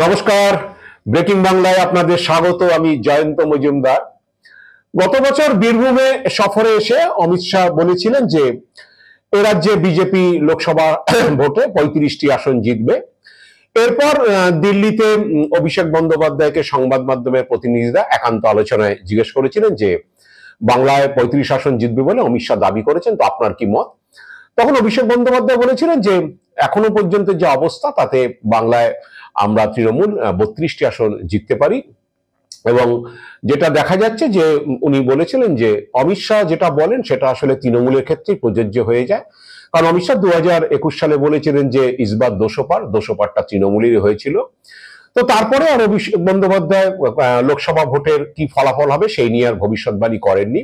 নমস্কার, ব্রেকিং বাংলায় আপনাদের স্বাগত। আমি জয়ন্ত মজুমদার। গত বছর বীরভূমে সফরে এসে অমিত শাহ বলেছিলেন যে এ রাজ্যে বিজেপি লোকসভা ভোটে 35টি আসন জিতবে। এরপর দিল্লিতে অভিষেক বন্দ্যোপাধ্যায়কে সংবাদ মাধ্যমের প্রতিনিধিরা একান্ত আলোচনায় জিজ্ঞেস করেছিলেন যে বাংলায় 35 আসন জিতবে বলে অমিত শাহ দাবি করেছেন, তো আপনার কি মত? তখন অভিষেক বন্দ্যোপাধ্যায় বলেছিলেন যে এখনো পর্যন্ত যে অবস্থা তাতে বাংলায় আমরা তৃণমূল 32টি আসন জিততে পারি। এবং যেটা দেখা যাচ্ছে যে উনি বলেছিলেন যে অমিত শাহ যেটা বলেন সেটা আসলে তৃণমূলের ক্ষেত্রেই প্রযোজ্য হয়ে যায়। কারণ অমিত শাহ 2021 সালে বলেছিলেন যে ইসবার 200 পারটা তৃণমূলেরই হয়েছিল। তো তারপরে আর অভিষেক বন্দ্যোপাধ্যায় লোকসভা ভোটের কি ফলাফল হবে সেই নিয়ে আর ভবিষ্যৎবাণী করেননি।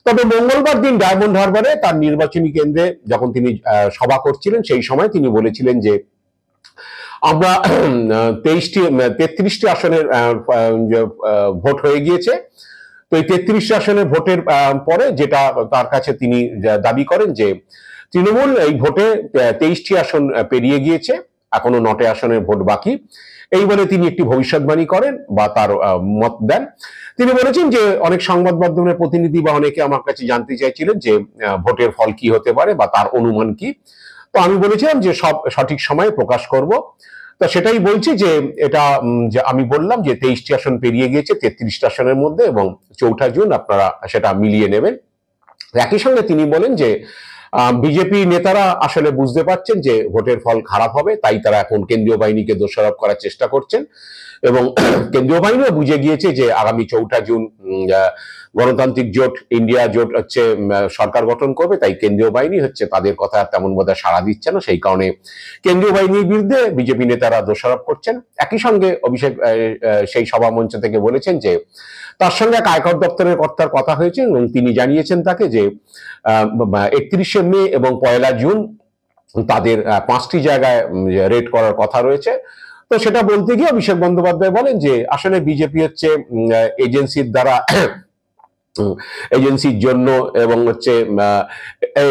তবে মঙ্গলবার দিন ডায়মন্ড হারবারে তার নির্বাচনী কেন্দ্রে যখন তিনি সভা করছিলেন সেই সময় তিনি বলেছিলেন যে আমরা 33টি আসনের ভোট হয়ে গিয়েছে। তো এই 33 আসনের ভোটের পরে যেটা তার কাছে তিনি দাবি করেন যে তৃণমূল এই ভোটে 23টি আসন পেরিয়ে গিয়েছে, এখনো 9টি আসনের ভোট বাকি। এই বলে তিনি একটি ভবিষ্যৎবাণী করেন বা তার মত দেন। তিনি বলেছেন যে অনেক সংবাদ মাধ্যমের প্রতিনিধি বা অনেকে আমার কাছে জানতে চাইছিলেন যে ভোটের ফল কি হতে পারে বা তার অনুমান কি। তো আমি বলেছিলাম যে সব সঠিক সময়ে প্রকাশ করব। তো সেটাই বলছি যে এটা যে আমি বললাম যে 23টি আসন পেরিয়ে গিয়েছে 33টা আসনের মধ্যে, এবং 4 জুন আপনারা সেটা মিলিয়ে নেবেন। একই সঙ্গে তিনি বলেন যে বিজেপি নেতারা আসলে বুঝতে পারছেন যে ভোটের ফল খারাপ হবে, তাই তারা এখন কেন্দ্রীয় বাহিনীকে দোষারোপ করার চেষ্টা করছেন। এবং কেন্দ্রীয় বাহিনীও বুঝে গিয়েছে যে আগামী 4 জুন গণতান্ত্রিক জোট, ইন্ডিয়া জোট হচ্ছে সরকার গঠন করবে, তাই কেন্দ্রীয় বাহিনী হচ্ছে তাদের কথা তেমন বোধহয় সাড়া দিচ্ছে না। সেই কারণে কেন্দ্রীয় বাহিনীর বিরুদ্ধে বিজেপি নেতারা দোষারোপ করছেন। একই সঙ্গে অভিষেক সেই সভা মঞ্চ থেকে বলেছেন যে তার সঙ্গে এক আয়কর দপ্তরের কর্তার কথা হয়েছে এবং তিনি জানিয়েছেন তাকে যে 31শে মে এবং 1 জুন তাদের 5টি জায়গায় রেড করার কথা রয়েছে। তো সেটা বলতে গিয়ে অভিষেক বন্দ্যোপাধ্যায় বলেন যে আসলে বিজেপি হচ্ছে এজেন্সির দ্বারা এজেন্সির জন্য এবং হচ্ছে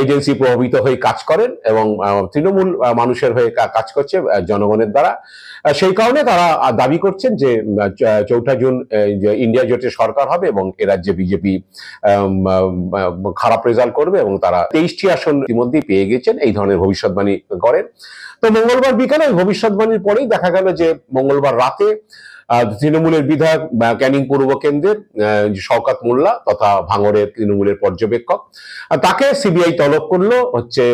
এজেন্সি প্রভাবিত হয়ে কাজ করেন এবং তৃণমূল মানুষের হয়ে কাজ করছে জনগণের দ্বারা। সেই কারণে তারা দাবি করছেন যে 4 জুন ইন্ডিয়া জোটের সরকার হবে এবং এ রাজ্যে বিজেপি খারাপ রেজাল্ট করবে এবং তারা 23টি আসন ইতিমধ্যেই পেয়ে গেছেন, এই ধরনের ভবিষ্যৎবাণী করেন। তো মঙ্গলবার বিকালে ভবিষ্যৎবাণীর পরেই দেখা গেল যে মঙ্গলবার রাতে তৃণমূলের বিধায়ক ক্যানিং পূর্ব কেন্দ্রের শওকত মোল্লা তথা ভাঙড়ের তৃণমূলের পর্যবেক্ষক, তাকে সিবিআই তলব করলো হচ্ছে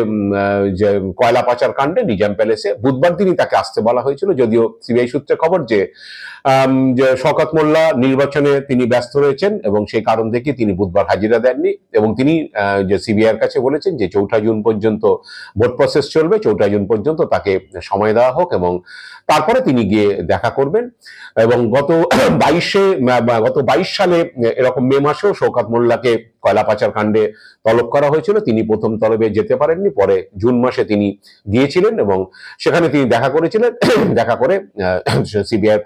যে কয়লা পাচার কাণ্ডে নিজাম প্যালেসে। বুধবার দিনই তাকে আসতে বলা হয়েছিল, যদিও সিবিআই সূত্রে খবর যে শওকত মোল্লা নির্বাচনে তিনি ব্যস্ত রয়েছেন এবং সেই কারণ থেকে তিনি বুধবার হাজিরা দেননি। এবং তিনি যে সিবিআই এর কাছে বলেছেন যে 4 জুন পর্যন্ত ভোট প্রসেস চলবে, 4 জুন পর্যন্ত তাকে সময় দেওয়া হোক এবং তারপরে তিনি গিয়ে দেখা করবেন। এবং গত 22 সালে এরকম মে মাসেও শওকত মোল্লাকে কয়লা পাচার কাণ্ডে তলব করা হয়েছিল। তিনি প্রথম তলবে যেতে পারেননি, পরে জুন মাসে তিনি গিয়েছিলেন এবং সেখানে তিনি দেখা করেছিলেন। দেখা করে সিবিআই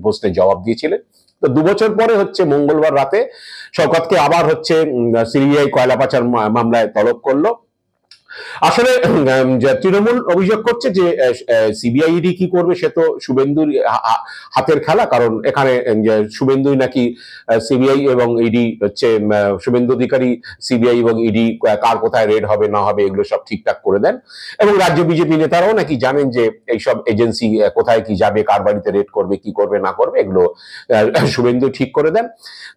প্রশ্নের জবাব দিয়েছিলেন। তো 2 বছর পরে হচ্ছে মঙ্গলবার রাতে শওকতকে আবার হচ্ছে সিবিআই কয়লা পাচার মামলায় তলব করলো। আসলে তৃণমূল অভিযোগ করছে যে সিবিআইডি কি করবে সে তো শুভেন্দুর হাতের খেলা, কারণ এখানে শুভেন্দুই নাকি সিবিআই এবং ইডি হচ্ছে শুভেন্দু অধিকারী সিবিআই এবং ইডি কার কোথায় রেড হবে না হবে এগুলো সব ঠিকঠাক করে দেন। এবং রাজ্য বিজেপি নেতারাও নাকি জানেন যে এইসব এজেন্সি কোথায় কি যাবে, কার বাড়িতে রেড করবে, কি করবে না করবে, এগুলো শুভেন্দু ঠিক করে দেন।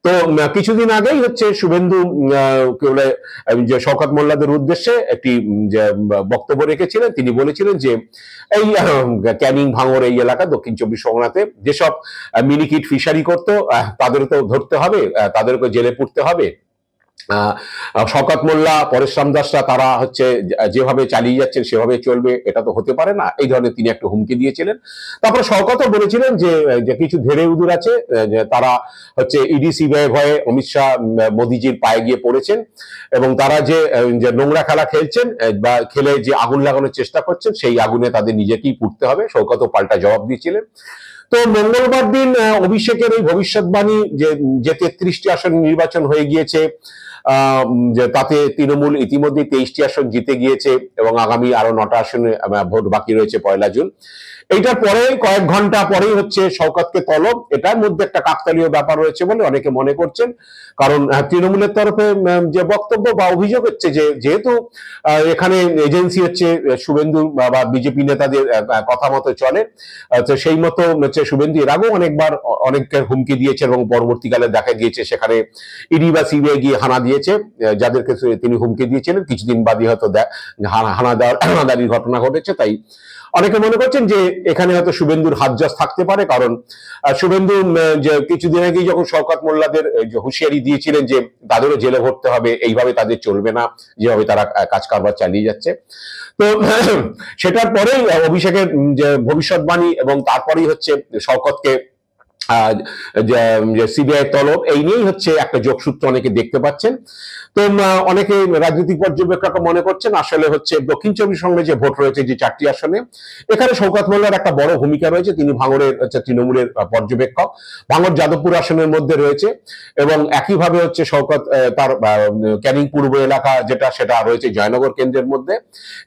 তো কিছুদিন আগেই হচ্ছে শুভেন্দু যে শওকত মোল্লাদের উদ্দেশ্যে একটি বক্তব্য রেখেছিলেন। তিনি বলেছিলেন যে এই ক্যানিং ভাঙড় এই এলাকা দক্ষিণ 24 পরগনাতে যেসব মিনিকিট ফিশারি করতো তাদের তো ধরতে হবে, তাদেরকে জেলে পুরতে হবে। শওকত মোল্লা, পরেশ রামদাসরা তারা হচ্ছে যেভাবে চালিয়ে যাচ্ছেন সেভাবে চলবে, এটা তো হতে পারে না, এই ধরনের তিনি একটা হুমকি দিয়েছিলেন। তারপরে শওকতও বলেছিলেন যে কিছু ধেড়ে উদুর আছে তারা হচ্ছে ইডি সিবিআই ভয়ে অমিত শাহ মোদিজির পায়ে গিয়ে পড়েছেন এবং তারা যে নোংরা খেলা খেলছেন বা খেলে যে আগুন লাগানোর চেষ্টা করছেন সেই আগুনে তাদের নিজেকেই পুড়তে হবে। শওকতও পাল্টা জবাব দিয়েছিলেন। তো মঙ্গলবার দিন অভিষেকের এই ভবিষ্যৎবাণী যে 33টি আসন নির্বাচন হয়ে গিয়েছে, যে তাতে তৃণমূল ইতিমধ্যে 23টি আসন জিতে গিয়েছে এবং আগামী আরো 9টা আসনে ভোট বাকি রয়েছে 1 জুন। এইটার পরে কয়েক ঘন্টা পরেই হচ্ছে শওকতকে তলব। এটার মধ্যে একটা কাকতালীয় ব্যাপার রয়েছে বলে অনেকে মনে করছেন, কারণ তৃণমূলের তরফে যে বক্তব্য বা অভিযোগ হচ্ছে যে যেহেতু এখানে এজেন্সি হচ্ছে শুভেন্দু বা বিজেপি নেতাদের কথা মতো চলে, তো সেই মতো হচ্ছে শুভেন্দু এর আগেও অনেকবার অনেককে হুমকি দিয়েছে এবং পরবর্তীকালে দেখা গিয়েছে সেখানে ইডি বা সিবিআই গিয়ে হানা দিয়েছে যাদেরকে তিনি হুমকি দিয়েছিলেন, কিছুদিন বাদই হয়তো হানাদারির ঘটনা ঘটেছে। তাই অনেকে মনে করছেন যে এখানে হয়তো শুভেন্দুর হাতজস থাকতে পারে, কারণ শুভেন্দু যে কিছুদিন আগেই যখন শওকত মোল্লাদের হুঁশিয়ারি দিয়েছিলেন যে তাদেরও জেলে ভরতে হবে, এইভাবে তাদের চলবে না যেভাবে তারা কাজ কারবার চালিয়ে যাচ্ছে। তো সেটার পরেই অভিষেকের যে ভবিষ্যৎবাণী এবং তারপরেই হচ্ছে শওকতকে সিবিআই তলব, এই নিয়েই হচ্ছে একটা যোগসূত্র অনেকে দেখতে পাচ্ছেন। তো অনেকে রাজনৈতিক পর্যবেক্ষক মনে করছেন আসলে হচ্ছে দক্ষিণ 24 পরগনায় যে ভোট রয়েছে যে 4টি আসনে, এখানে শওকত মোল্লার একটা বড় ভূমিকা রয়েছে। তিনি ভাঙড়ের হচ্ছে তৃণমূলের পর্যবেক্ষক, ভাঙড় যাদবপুর আসনের মধ্যে রয়েছে এবং একইভাবে হচ্ছে শওকত তার ক্যানিং পূর্ব এলাকা যেটা সেটা রয়েছে জয়নগর কেন্দ্রের মধ্যে।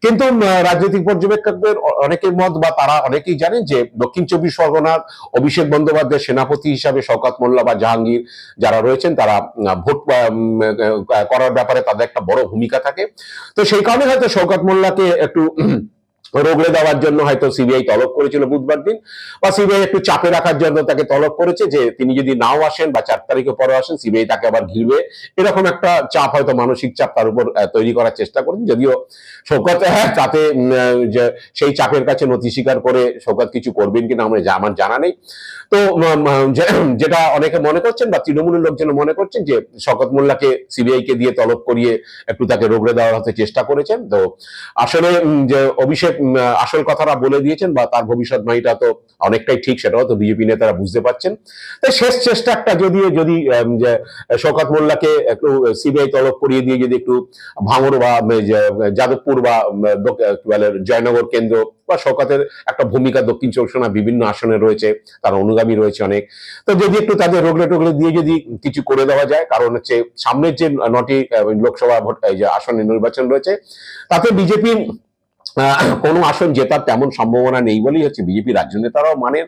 কিন্তু রাজনৈতিক পর্যবেক্ষকদের অনেকের মত বা তারা অনেকেই জানেন যে দক্ষিণ 24 পরগনার অভিষেক বন্দ্যোপাধ্যায়ের সেনাপতি হিসাবে শওকত মোল্লা বা জাহাঙ্গীর যারা রয়েছেন তারা ভোট করার ব্যাপারে তাদের একটা বড় ভূমিকা থাকে। তো সেই কারণে হয়তো শওকত মোল্লাকে একটু রোগড়ে দেওয়ার জন্য হয়তো সিবিআই তলব করেছিল বুধবার দিন, বা সিবিআই একটু চাপে রাখার জন্য তাকে তলব করেছে যে তিনি যদি নাও আসেন বা 4 তারিখে পরে আসেন সিবিআই তাকে আবার ঘিরবে, এরকম একটা চাপ হয়তো মানসিক চাপ তার উপর তৈরি করার চেষ্টা করেন। যদিও শওকত তাতে সেই চাপের কাছে নথি স্বীকার করে শওকত কিছু করবেন কিনা আমার জানা নেই। তো যেটা অনেকে মনে করছেন বা তৃণমূলের লোকজন মনে করছেন যে শওকত মোল্লাকে সিবিআই কে দিয়ে তলব করিয়ে একটু তাকে রোগড়ে দেওয়ার হতে চেষ্টা করেছেন। তো আসলে যে অভিষেক আসল কথাটা বলে দিয়েছেন বা তার ভবিষ্যৎবাণীটা তো অনেকটাই ঠিক, সেটাও তো বিজেপি নেতারা বুঝতে পারছেন। তাই শেষ চেষ্টা একটা যদি শওকত মোল্লাকে একটু সিবিআই তলব করিয়ে দিয়ে যদি একটু ভাঙড় বা যাদবপুর বা জয়নগর কেন্দ্র বা শওকতের একটা ভূমিকা দক্ষিণ 24 পরগনা বিভিন্ন আসনে রয়েছে, তার অনুগামী রয়েছে অনেক, তো যদি একটু তাদের রোগলে টোগলে দিয়ে যদি কিছু করে দেওয়া যায়, কারণ হচ্ছে সামনের যে 9টি লোকসভা ভোট আসনের নির্বাচন রয়েছে তাতে বিজেপি কোনো আসন জেতার তেমন সম্ভাবনা নেই বলেই হচ্ছে বিজেপি রাজ্য নেতারাও মানেন।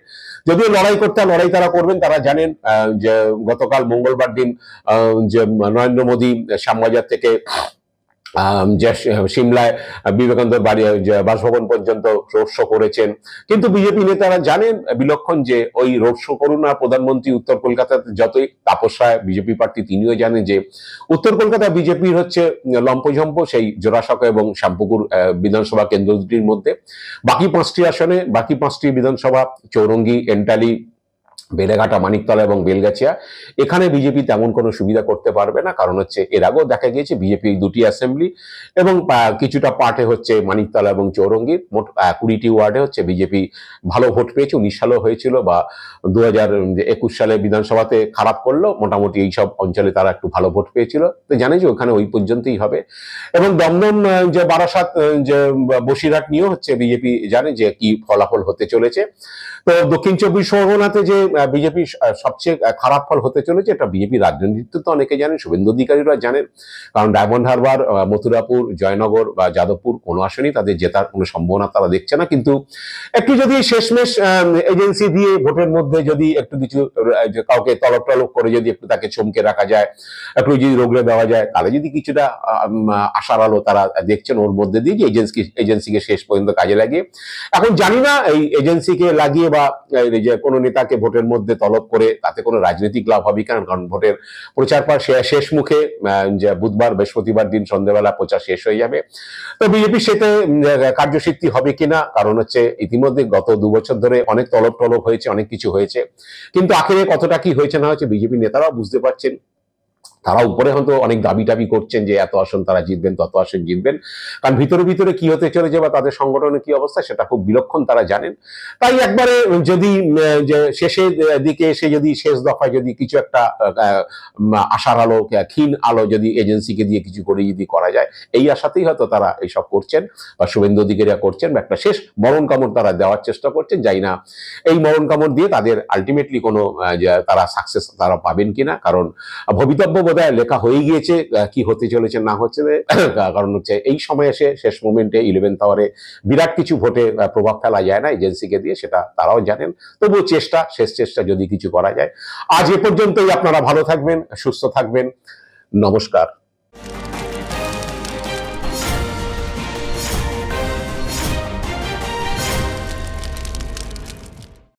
যদিও লড়াই তারা করবেন, তারা জানেন যে গতকাল মঙ্গলবার দিন যে নরেন্দ্র মোদী শ্যামবাজার থেকে সিমলায় বিবেকানন্দ বাড়ি বাসভবন পর্যন্ত রোড শো করেছেন, কিন্তু বিজেপি নেতারা জানেন বিলক্ষণ যে ওই রোড শো করুন না প্রধানমন্ত্রী উত্তর কলকাতাতে যতই তাপস রায় বিজেপি প্রার্থী তিনিও জানেন যে উত্তর কলকাতা বিজেপির হচ্ছে লম্পঝম্প সেই জোড়াসাঁকো এবং শ্যামপুকুর বিধানসভা কেন্দ্র দুটির মধ্যে। বাকি 5টি আসনে বাকি 5টি বিধানসভা চৌরঙ্গি, এন্টালি, বেলেঘাটা, মানিকতলা এবং বেলগাছিয়া, এখানে বিজেপি তেমন কোনো সুবিধা করতে পারবে না, কারণ হচ্ছে এর আগেও দেখা গিয়েছে বিজেপি 2টি অ্যাসেম্বলি এবং কিছুটা পার্টে হচ্ছে মানিকতলা এবং চৌরঙ্গির মোট 20টি ওয়ার্ডে হচ্ছে বিজেপি ভালো ভোট পেয়েছে। 19 সালেও হয়েছিল বা 2021 সালে বিধানসভাতে খারাপ করলো, মোটামুটি এইসব অঞ্চলে তারা একটু ভালো ভোট পেয়েছিল। তো জানে যে ওখানে ওই পর্যন্তই হবে। এবং দমদম যে বারাসাত যে বসিরহাট নিয়েও হচ্ছে বিজেপি জানে যে কি ফলাফল হতে চলেছে। তো দক্ষিণ 24 পরগনাতে যে বিজেপি সবচেয়ে খারাপ ফল হতে চলেছে এটা বিজেপি রাজনীতি তো অনেকে জানেন, শুভেন্দু অধিকারীরা জানেন, কারণ ডায়মন্ড হারবার, মথুরাপুর, জয়নগর বা যাদবপুর কোনো আসনেই তাদের জেতার কোনো সম্ভাবনা তারা দেখছে না। কিন্তু একটু যদি শেষমেশ এজেন্সি দিয়ে ভোটের মধ্যে যদি একটু কিছু কাউকে তলব টলব করে যদি একটু তাকে চমকে রাখা যায়, একটু যদি রোগড়ে দেওয়া যায়, তাহলে যদি কিছুটা আশার আলো তারা দেখছেন ওর মধ্যে দিয়ে যে এজেন্সিকে শেষ পর্যন্ত কাজে লাগিয়ে। এখন জানি না এই এজেন্সিকে লাগিয়ে বা যে কোনো নেতাকে ভোটের মধ্যে তলব করে তাতে কোনো রাজনৈতিক লাভ হবে কিনা, কারণ ভোটের প্রচার পর শেষ মুখে যে বুধবার বৃহস্পতিবার দিন সন্ধ্যাবেলা প্রচার শেষ হয়ে যাবে। তো বিজেপি সেতে কার্যসিদ্ধি হবে কিনা, কারণ হচ্ছে ইতিমধ্যে গত 2 বছর ধরে অনেক তলব হয়েছে, অনেক কিছু হয়েছে, কিন্তু আখেরে কতটা কি হয়েছে না হয়েছে বিজেপি নেতারাও বুঝতে পারছেন। তারা উপরে হয়তো অনেক দাবি টাবি করছেন যে এত আসন তারা জিতবেন, তত আসন জিতবেন, কারণ ভিতরে কি হতে চলেছে বা তাদের সংগঠনের কি অবস্থা সেটা খুব বিলক্ষণ তারা জানেন। তাই একবারে যদি যে শেষের দিকে এসে যদি শেষ দফায় যদি কিছু একটা আশার আলো, ক্ষীণ আলো যদি এজেন্সিকে দিয়ে কিছু করে যদি করা যায়, এই আশাতেই হয়তো তারা এইসব করছেন বা শুভেন্দু অধিকারীরা করছেন, বা একটা শেষ মরণ কামড় তারা দেওয়ার চেষ্টা করছেন। যাই না এই মরণ কামড় দিয়ে তাদের আলটিমেটলি কোনো তারা সাকসেস তারা পাবেন কিনা, কারণ ভবিতব্য বোধহয় লেখা হয়ে গিয়েছে কি হতে চলেছে না হচ্ছে। কারণ হচ্ছে এই সময় এসে শেষ মোমেন্টে 11th আওয়ারে বিরাট কিছু ভোটে প্রভাব ফেলা যায় না এজেন্সিকে দিয়ে, সেটা তারাও জানেন। তবুও শেষ চেষ্টা যদি কিছু করা যায়। আজ এ পর্যন্তই। আপনারা ভালো থাকবেন, সুস্থ থাকবেন। নমস্কার।